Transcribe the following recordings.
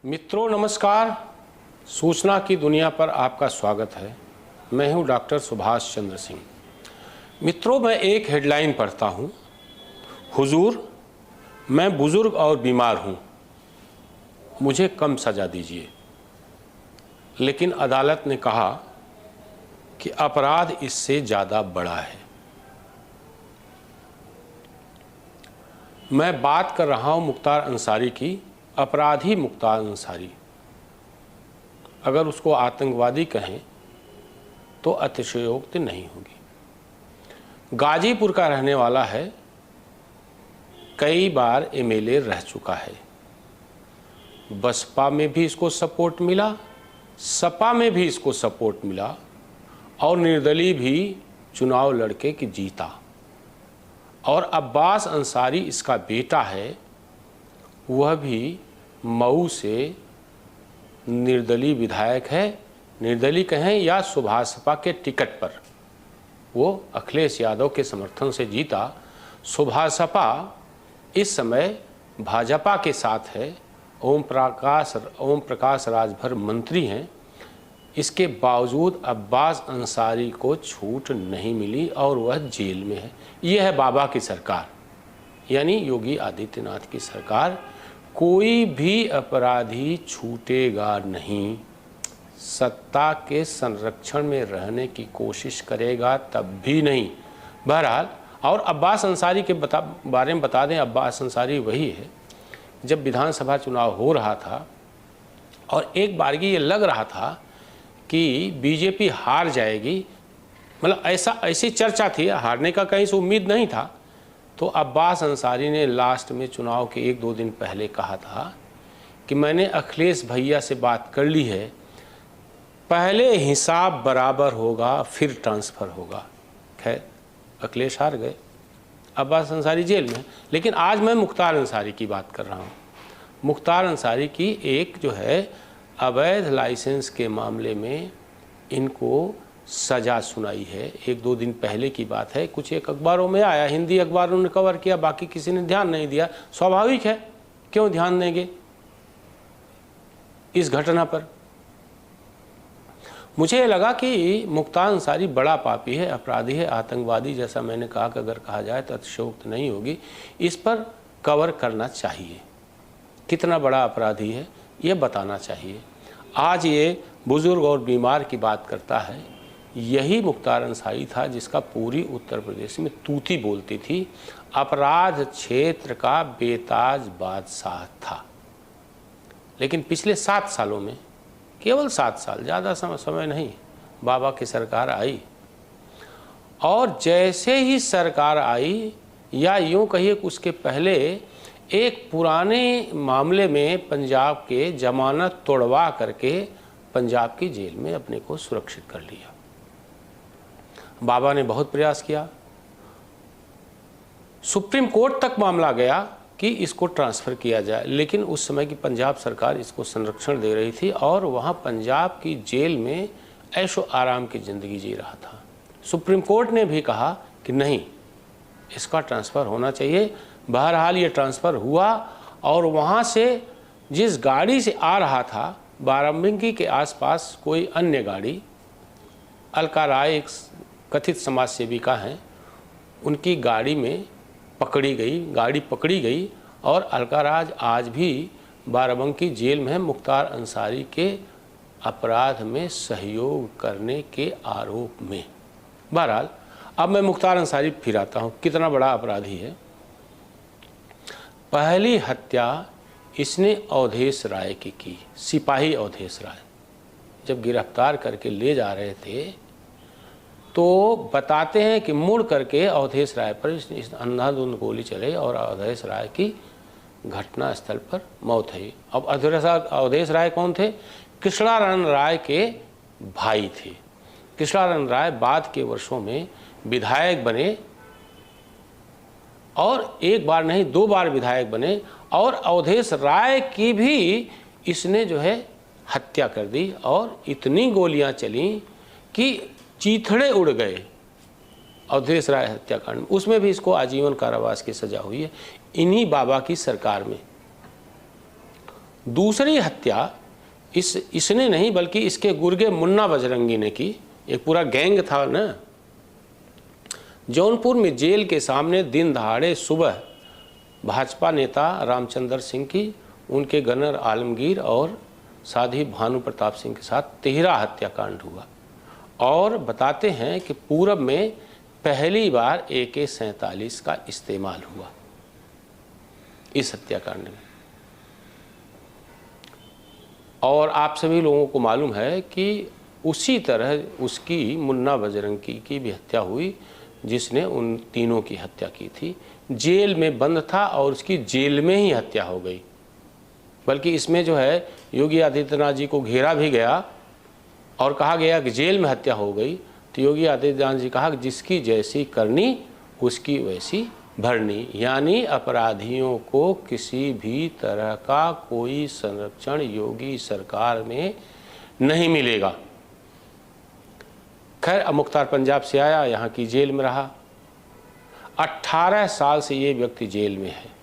मित्रों नमस्कार। सूचना की दुनिया पर आपका स्वागत है। मैं हूं डॉक्टर सुभाष चंद्र सिंह। मित्रों, मैं एक हेडलाइन पढ़ता हूं, हुजूर मैं बुजुर्ग और बीमार हूं, मुझे कम सजा दीजिए। लेकिन अदालत ने कहा कि अपराध इससे ज़्यादा बड़ा है। मैं बात कर रहा हूं मुख्तार अंसारी की, अपराधी मुख्तार अंसारी। अगर उसको आतंकवादी कहें तो अतिशयोक्ति नहीं होगी। गाजीपुर का रहने वाला है, कई बार एमएलए रह चुका है। बसपा में भी इसको सपोर्ट मिला, सपा में भी इसको सपोर्ट मिला और निर्दलीय भी चुनाव लड़के की जीता। और अब्बास अंसारी इसका बेटा है, वह भी मऊ से निर्दलीय विधायक है। निर्दलीय कहें या सुभाषपा के टिकट पर वो अखिलेश यादव के समर्थन से जीता। सुभाषपा इस समय भाजपा के साथ है। ओम प्रकाश राजभर मंत्री हैं। इसके बावजूद अब्बास अंसारी को छूट नहीं मिली और वह जेल में है। यह है बाबा की सरकार, यानी योगी आदित्यनाथ की सरकार। कोई भी अपराधी छूटेगा नहीं। सत्ता के संरक्षण में रहने की कोशिश करेगा तब भी नहीं। बहरहाल, और अब्बास अंसारी के बारे में बता दें, अब्बास अंसारी वही है, जब विधानसभा चुनाव हो रहा था और एक बारगी ये लग रहा था कि बीजेपी हार जाएगी, मतलब ऐसी चर्चा थी, हारने का कहीं से उम्मीद नहीं था, तो अब्बास अंसारी ने लास्ट में चुनाव के 1-2 दिन पहले कहा था कि मैंने अखिलेश भैया से बात कर ली है, पहले हिसाब बराबर होगा फिर ट्रांसफ़र होगा। खैर, अखिलेश हार गए, अब्बास अंसारी जेल में। लेकिन आज मैं मुख्तार अंसारी की बात कर रहा हूँ। मुख्तार अंसारी की एक जो है अवैध लाइसेंस के मामले में इनको सज़ा सुनाई है। 1-2 दिन पहले की बात है। कुछ एक अखबारों में आया, हिंदी अखबारों ने कवर किया, बाकी किसी ने ध्यान नहीं दिया। स्वाभाविक है, क्यों ध्यान देंगे इस घटना पर। मुझे लगा कि मुख्तार अंसारी बड़ा पापी है, अपराधी है, आतंकवादी जैसा मैंने कहा कि अगर कहा जाए तो अतिशयोक्ति नहीं होगी। इस पर कवर करना चाहिए, कितना बड़ा अपराधी है ये बताना चाहिए। आज ये बुजुर्ग और बीमार की बात करता है। यही मुख्तार अंसारी था जिसका पूरी उत्तर प्रदेश में तूती बोलती थी। अपराध क्षेत्र का बेताज बादशाह था। लेकिन पिछले 7 सालों में, केवल 7 साल, ज़्यादा समय नहीं, बाबा की सरकार आई। और जैसे ही सरकार आई, या यूँ कहिए कि उसके पहले एक पुराने मामले में पंजाब के जमानत तोड़वा करके पंजाब की जेल में अपने को सुरक्षित कर लिया। बाबा ने बहुत प्रयास किया, सुप्रीम कोर्ट तक मामला गया कि इसको ट्रांसफ़र किया जाए, लेकिन उस समय की पंजाब सरकार इसको संरक्षण दे रही थी और वहाँ पंजाब की जेल में ऐशो आराम की ज़िंदगी जी रहा था। सुप्रीम कोर्ट ने भी कहा कि नहीं, इसका ट्रांसफ़र होना चाहिए। बहरहाल ये ट्रांसफ़र हुआ और वहाँ से जिस गाड़ी से आ रहा था, बाराबंकी के आसपास कोई अन्य गाड़ी, अलका राय एक कथित समाज सेविका हैं, उनकी गाड़ी में पकड़ी गई, गाड़ी पकड़ी गई और अलका राज आज भी बाराबंकी जेल में है मुख्तार अंसारी के अपराध में सहयोग करने के आरोप में। बहरहाल, अब मैं मुख्तार अंसारी फिर आता हूँ, कितना बड़ा अपराधी है। पहली हत्या इसने अवधेश राय की, सिपाही अवधेश राय। जब गिरफ्तार करके ले जा रहे थे तो बताते हैं कि मुड़ करके अवधेश राय पर इस अंधाधुंध गोली चले और अवधेश राय की घटना स्थल पर मौत है। अब अवधेश राय कौन थे? कृष्णानंद राय के भाई थे। कृष्णानंद राय बाद के वर्षों में विधायक बने और एक बार नहीं 2 बार विधायक बने और अवधेश राय की भी इसने जो है हत्या कर दी और इतनी गोलियां चली कि चीथड़े उड़ गए अवधेश राय हत्याकांड में। उसमें भी इसको आजीवन कारावास की सजा हुई है, इन्हीं बाबा की सरकार में। दूसरी हत्या इसने नहीं बल्कि इसके गुर्गे मुन्ना बजरंगी ने की। एक पूरा गैंग था ना। जौनपुर में जेल के सामने दिन दहाड़े सुबह भाजपा नेता रामचंद्र सिंह की, उनके गनर आलमगीर और साधी भानु प्रताप सिंह के साथ तिहरा हत्याकांड हुआ। और बताते हैं कि पूरब में पहली बार AK-47 का इस्तेमाल हुआ इस हत्याकांड में। और आप सभी लोगों को मालूम है कि उसी तरह उसकी मुन्ना बजरंगी की भी हत्या हुई, जिसने उन तीनों की हत्या की थी। जेल में बंद था और उसकी जेल में ही हत्या हो गई। बल्कि इसमें जो है योगी आदित्यनाथ जी को घेरा भी गया और कहा गया कि जेल में हत्या हो गई। तो योगी आदित्यनाथ जी कहा कि जिसकी जैसी करनी उसकी वैसी भरनी, यानी अपराधियों को किसी भी तरह का कोई संरक्षण योगी सरकार में नहीं मिलेगा। खैर, अब मुख्तार पंजाब से आया, यहाँ की जेल में रहा। 18 साल से ये व्यक्ति जेल में है।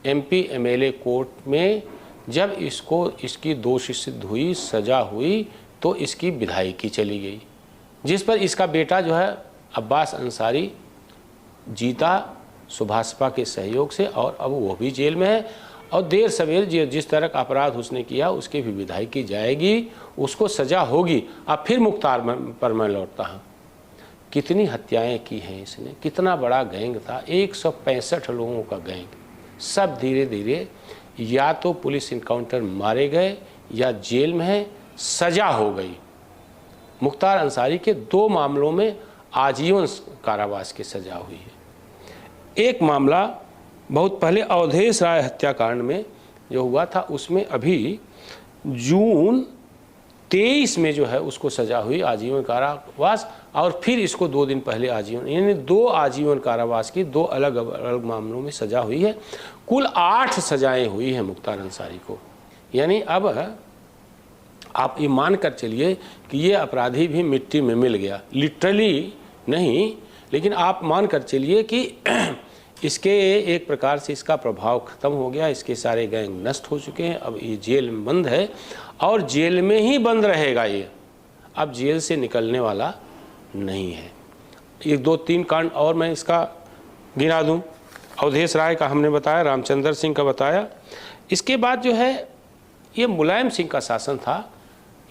MP MLA कोर्ट में जब इसकी दोषी सिद्ध हुई, सजा हुई, तो इसकी विधायकी चली गई, जिस पर इसका बेटा जो है अब्बास अंसारी जीता सुभाषपा के सहयोग से, और अब वो भी जेल में है। और देर सवेर जिस तरह का अपराध उसने किया उसकी भी विधायकी जाएगी, उसको सजा होगी। अब फिर मुख्तार पर मैं लौटता हूँ। कितनी हत्याएं की हैं इसने, कितना बड़ा गैंग था, 165 लोगों का गैंग। सब धीरे धीरे या तो पुलिस इनकाउंटर मारे गए या जेल में है, सजा हो गई। मुख्तार अंसारी के 2 मामलों में आजीवन कारावास की सजा हुई है। एक मामला बहुत पहले अवधेश राय हत्याकांड में जो हुआ था, उसमें अभी जून 23 में जो है उसको सजा हुई आजीवन कारावास, और फिर इसको 2 दिन पहले आजीवन, यानी 2 आजीवन कारावास की 2 अलग अलग मामलों में सजा हुई है। कुल 8 सजाएं हुई हैं मुख्तार अंसारी को। यानी अब आप ये मान कर चलिए कि ये अपराधी भी मिट्टी में मिल गया, लिटरली नहीं, लेकिन आप मान कर चलिए कि इसके एक प्रकार से इसका प्रभाव खत्म हो गया। इसके सारे गैंग नष्ट हो चुके हैं। अब ये जेल में बंद है और जेल में ही बंद रहेगा। ये अब जेल से निकलने वाला नहीं है। 1 2 3 कांड और मैं इसका गिना दूं। अवधेश राय का हमने बताया, रामचंद्र सिंह का बताया। इसके बाद जो है ये मुलायम सिंह का शासन था,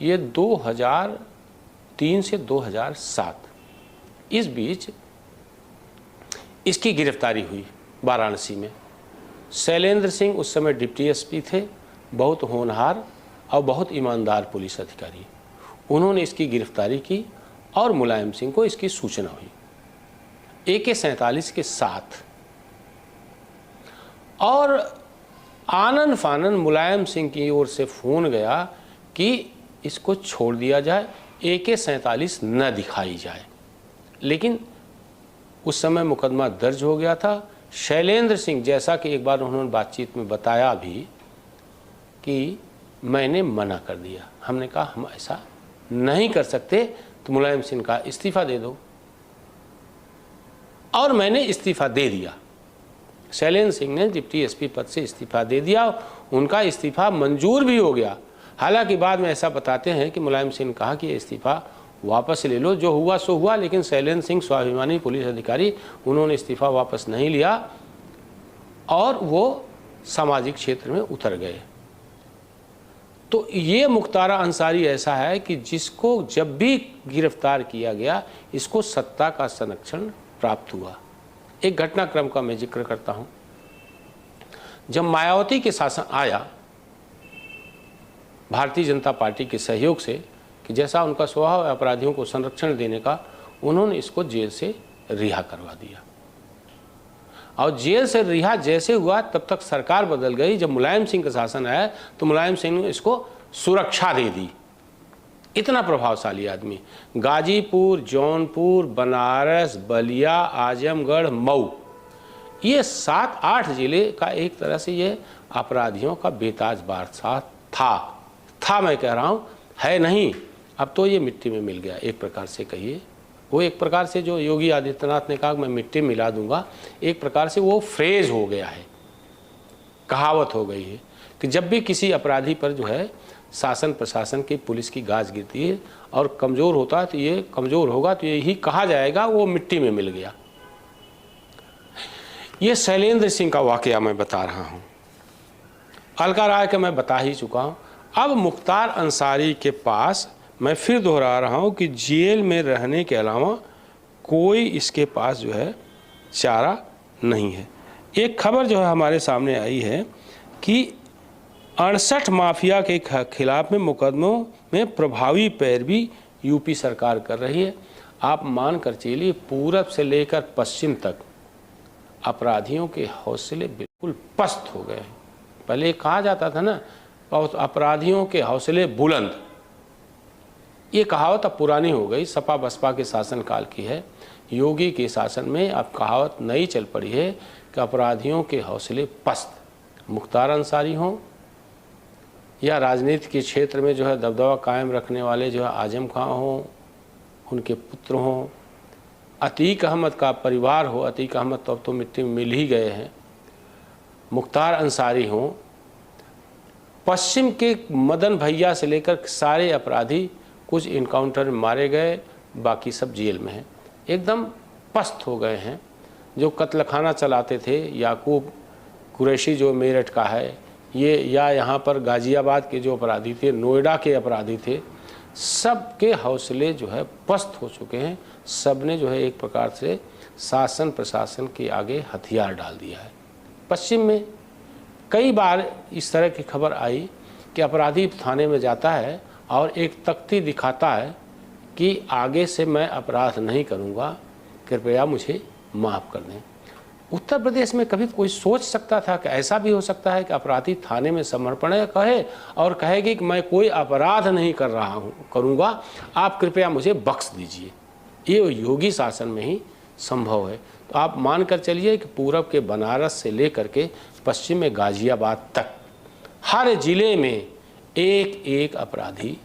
ये 2003 से 2007, इस बीच इसकी गिरफ्तारी हुई वाराणसी में। शैलेंद्र सिंह उस समय डिप्टी SP थे, बहुत होनहार और बहुत ईमानदार पुलिस अधिकारी। उन्होंने इसकी गिरफ्तारी की और मुलायम सिंह को इसकी सूचना हुई AK-47 के साथ। और आनन फानन मुलायम सिंह की ओर से फ़ोन गया कि इसको छोड़ दिया जाए, AK-47 न दिखाई जाए। लेकिन उस समय मुकदमा दर्ज हो गया था। शैलेंद्र सिंह, जैसा कि एक बार उन्होंने बातचीत में बताया भी कि मैंने मना कर दिया, हमने कहा हम ऐसा नहीं कर सकते, तो मुलायम सिंह का इस्तीफ़ा दे दो। और मैंने इस्तीफ़ा दे दिया। शैलेंद्र सिंह ने डिप्टी SP पद से इस्तीफ़ा दे दिया। उनका इस्तीफ़ा मंजूर भी हो गया। हालांकि बाद में ऐसा बताते हैं कि मुलायम सिंह ने कहा कि इस्तीफ़ा वापस ले लो, जो हुआ सो हुआ। लेकिन शैलेंद्र सिंह स्वाभिमानी पुलिस अधिकारी, उन्होंने इस्तीफ़ा वापस नहीं लिया और वो सामाजिक क्षेत्र में उतर गए। तो ये मुख्तार अंसारी ऐसा है कि जिसको जब भी गिरफ्तार किया गया, इसको सत्ता का संरक्षण प्राप्त हुआ। एक घटनाक्रम का मैं जिक्र करता हूँ। जब मायावती के शासन आया भारतीय जनता पार्टी के सहयोग से, कि जैसा उनका स्वभाव है अपराधियों को संरक्षण देने का, उन्होंने इसको जेल से रिहा करवा दिया। और जेल से रिहा जैसे हुआ तब तक सरकार बदल गई। जब मुलायम सिंह का शासन आया तो मुलायम सिंह ने इसको सुरक्षा दे दी। इतना प्रभावशाली आदमी। गाजीपुर, जौनपुर, बनारस, बलिया, आजमगढ़, मऊ, ये 7-8 जिले का एक तरह से ये अपराधियों का बेताज बादशाह था मैं कह रहा हूँ, है नहीं। अब तो ये मिट्टी में मिल गया एक प्रकार से कहिए। वो एक प्रकार से जो योगी आदित्यनाथ ने कहा मैं मिट्टी मिला दूंगा, एक प्रकार से वो फ्रेज हो गया है, कहावत हो गई है। कि जब भी किसी अपराधी पर जो है शासन प्रशासन की पुलिस की गाज गिरती है और कमज़ोर होता है तो ये कमज़ोर होगा तो यही कहा जाएगा वो मिट्टी में मिल गया। ये शैलेंद्र सिंह का वाकया मैं बता रहा हूँ। अलका राय का मैं बता ही चुका हूँ। अब मुख्तार अंसारी के पास मैं फिर दोहरा रहा हूँ कि जेल में रहने के अलावा कोई इसके पास जो है चारा नहीं है। एक खबर जो है हमारे सामने आई है कि 68 माफिया के खिलाफ में मुकदमों में प्रभावी पैरवी यूपी सरकार कर रही है। आप मान कर चलिए पूरब से लेकर पश्चिम तक अपराधियों के हौसले बिल्कुल पस्त हो गए हैं। पहले कहा जाता था ना, अपराधियों के हौसले बुलंद, ये कहावत अब पुरानी हो गई, सपा बसपा के शासनकाल की है। योगी के शासन में अब कहावत नई चल पड़ी है कि अपराधियों के हौसले पस्त। मुख्तार अंसारी हों या राजनीति के क्षेत्र में जो है दबदबा कायम रखने वाले जो है आजम खां हों, उनके पुत्र हों, अतीक अहमद का परिवार हो, अतीक अहमद तो अब तो मिट्टी में मिल ही गए हैं, मुख्तार अंसारी हों, पश्चिम के मदन भैया से लेकर सारे अपराधी कुछ इनकाउंटर में मारे गए, बाकी सब जेल में हैं, एकदम पस्त हो गए हैं। जो कत्लखाना चलाते थे याकूब कुरैशी जो मेरठ का है ये, या यहाँ पर गाज़ियाबाद के जो अपराधी थे, नोएडा के अपराधी थे, सब के हौसले जो है पस्त हो चुके हैं। सब ने जो है एक प्रकार से शासन प्रशासन के आगे हथियार डाल दिया है। पश्चिम में कई बार इस तरह की खबर आई कि अपराधी थाने में जाता है और एक तख्ती दिखाता है कि आगे से मैं अपराध नहीं करूँगा, कृपया मुझे माफ़ कर दें। उत्तर प्रदेश में कभी कोई सोच सकता था कि ऐसा भी हो सकता है कि अपराधी थाने में समर्पण कहे और कहेगी कि मैं कोई अपराध नहीं कर रहा हूँ करूँगा, आप कृपया मुझे बख्श दीजिए। ये योगी शासन में ही संभव है। तो आप मान कर चलिए कि पूरब के बनारस से लेकर के पश्चिम में गाज़ियाबाद तक हर जिले में एक एक अपराधी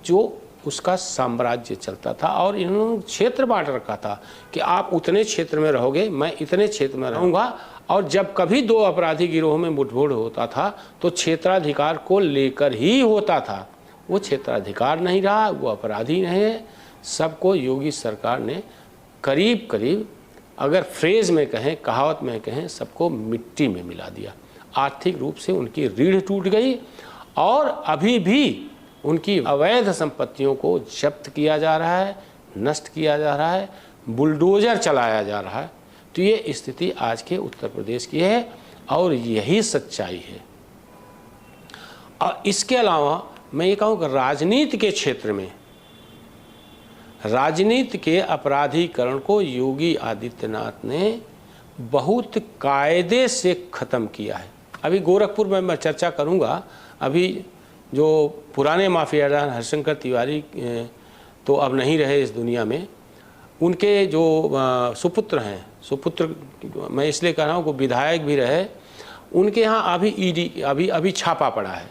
जो उसका साम्राज्य चलता था और इन्होंने क्षेत्र बांट रखा था कि आप उतने क्षेत्र में रहोगे, मैं इतने क्षेत्र में रहूँगा। और जब कभी दो अपराधी गिरोह में मुठभेड़ होता था तो क्षेत्राधिकार को लेकर ही होता था। वो क्षेत्राधिकार नहीं रहा, वो अपराधी नहीं है। सबको योगी सरकार ने करीब करीब, अगर फ्रेज में कहें, कहावत में कहें, सबको मिट्टी में मिला दिया। आर्थिक रूप से उनकी रीढ़ टूट गई और अभी भी उनकी अवैध संपत्तियों को जब्त किया जा रहा है, नष्ट किया जा रहा है, बुलडोजर चलाया जा रहा है। तो ये स्थिति आज के उत्तर प्रदेश की है और यही सच्चाई है। और इसके अलावा मैं ये कहूँ कि राजनीति के क्षेत्र में राजनीति के अपराधीकरण को योगी आदित्यनाथ ने बहुत कायदे से ख़त्म किया है। अभी गोरखपुर में मैं चर्चा करूँगा। अभी जो पुराने माफियादार हरिशंकर तिवारी तो अब नहीं रहे इस दुनिया में, उनके जो सुपुत्र हैं, सुपुत्र मैं इसलिए कह रहा हूँ कि विधायक भी रहे, उनके यहाँ अभी ईडी अभी छापा पड़ा है।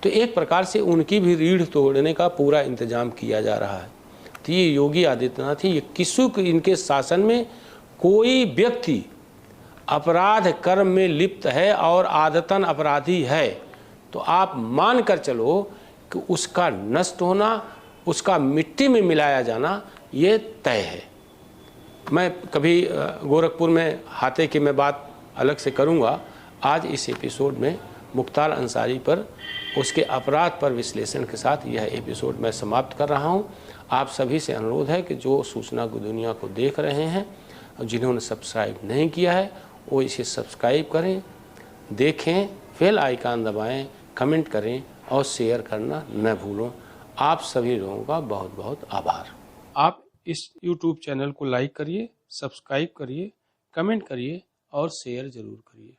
तो एक प्रकार से उनकी भी रीढ़ तोड़ने का पूरा इंतजाम किया जा रहा है। तो ये योगी आदित्यनाथ ही, ये किसी इनके शासन में कोई व्यक्ति अपराध कर्म में लिप्त है और आदतन अपराधी है तो आप मान कर चलो कि उसका नष्ट होना, उसका मिट्टी में मिलाया जाना ये तय है। मैं कभी गोरखपुर में हाथे की मैं बात अलग से करूंगा। आज इस एपिसोड में मुख्तार अंसारी पर, उसके अपराध पर विश्लेषण के साथ यह एपिसोड मैं समाप्त कर रहा हूं। आप सभी से अनुरोध है कि जो सूचना की दुनिया को देख रहे हैं और जिन्होंने सब्सक्राइब नहीं किया है वो इसे सब्सक्राइब करें, देखें, बेल आइकन दबाएं, कमेंट करें और शेयर करना न भूलें। आप सभी लोगों का बहुत बहुत आभार। आप इस YouTube चैनल को लाइक करिए, सब्सक्राइब करिए, कमेंट करिए और शेयर ज़रूर करिए।